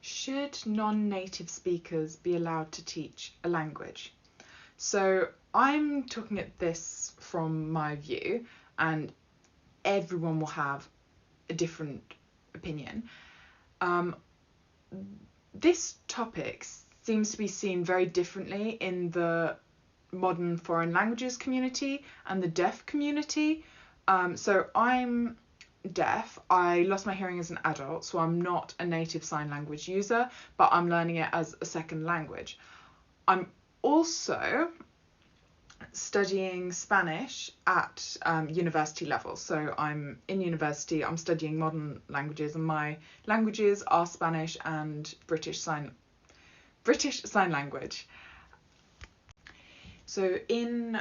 Should non-native speakers be allowed to teach a language? So I'm talking at this from my view, and everyone will have a different opinion. This topic seems to be seen very differently in the modern foreign languages community and the deaf community. So I'm deaf. I lost my hearing as an adult, so I'm not a native sign language user, but I'm learning it as a second language. I'm also studying Spanish at university level. So I'm in university, I'm studying modern languages, and my languages are Spanish and British Sign Language. So in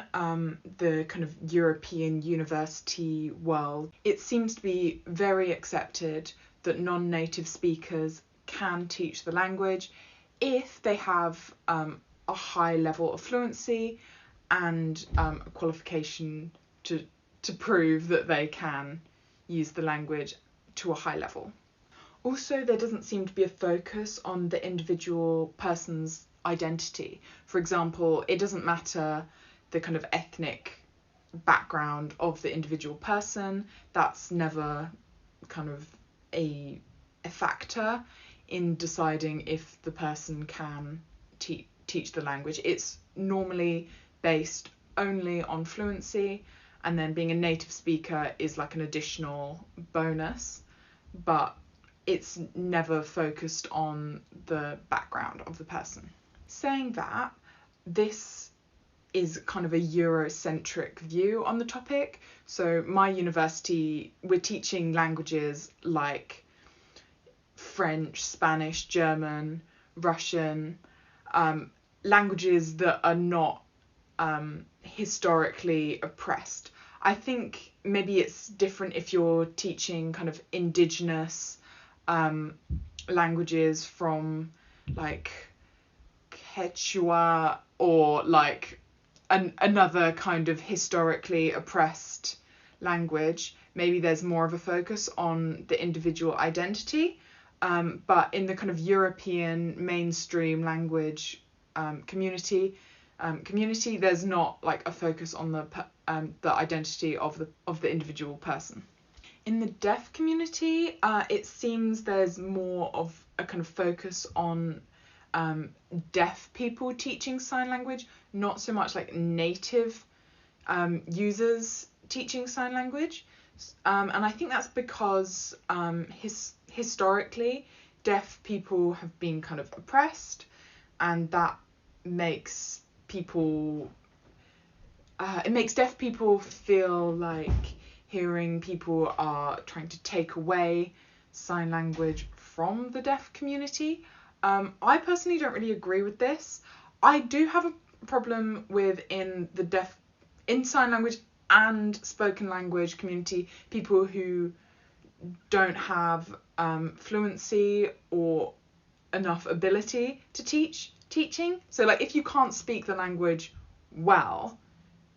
the kind of European university world, it seems to be very accepted that non-native speakers can teach the language if they have a high level of fluency and a qualification to prove that they can use the language to a high level. Also, there doesn't seem to be a focus on the individual person's identity. For example, it doesn't matter the kind of ethnic background of the individual person. That's never kind of a factor in deciding if the person can teach the language. It's normally based only on fluency, and then being a native speaker is like an additional bonus, but it's never focused on the background of the person. Saying that, this is kind of a Eurocentric view on the topic. So my university, we're teaching languages like French, Spanish, German, Russian, languages that are not historically oppressed. I think maybe it's different if you're teaching kind of indigenous languages from like Quechua or like another kind of historically oppressed language. Maybe there's more of a focus on the individual identity, but in the kind of European mainstream language community, there's not like a focus on the identity of the individual person. In the deaf community, it seems there's more of a kind of focus on deaf people teaching sign language, not so much like native users teaching sign language. And I think that's because historically deaf people have been kind of oppressed, and that makes people it makes deaf people feel like hearing people are trying to take away sign language from the deaf community. I personally don't really agree with this. I do have a problem with in sign language and spoken language community, people who don't have fluency or enough ability to teaching. So like if you can't speak the language well,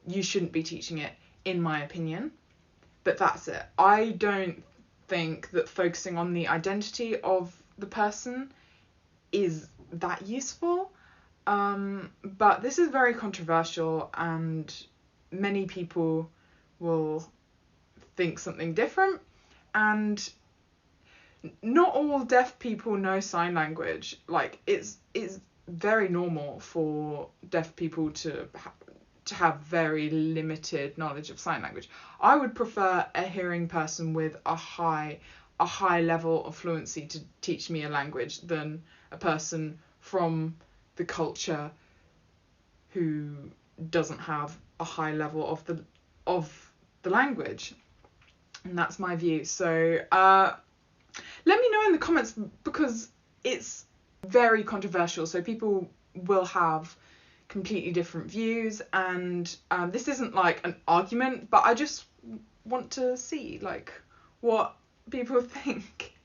you shouldn't be teaching it, in my opinion. But that's it. I don't think that focusing on the identity of the person is that useful. But this is very controversial, and many people will think something different. And not all deaf people know sign language. Like it's very normal for deaf people to have very limited knowledge of sign language. I would prefer a hearing person with a high level of fluency to teach me a language than a person from the culture who doesn't have a high level of the language. And that's my view. So let me know in the comments, because it's very controversial, so people will have completely different views, and this isn't like an argument, but I just want to see like what people think.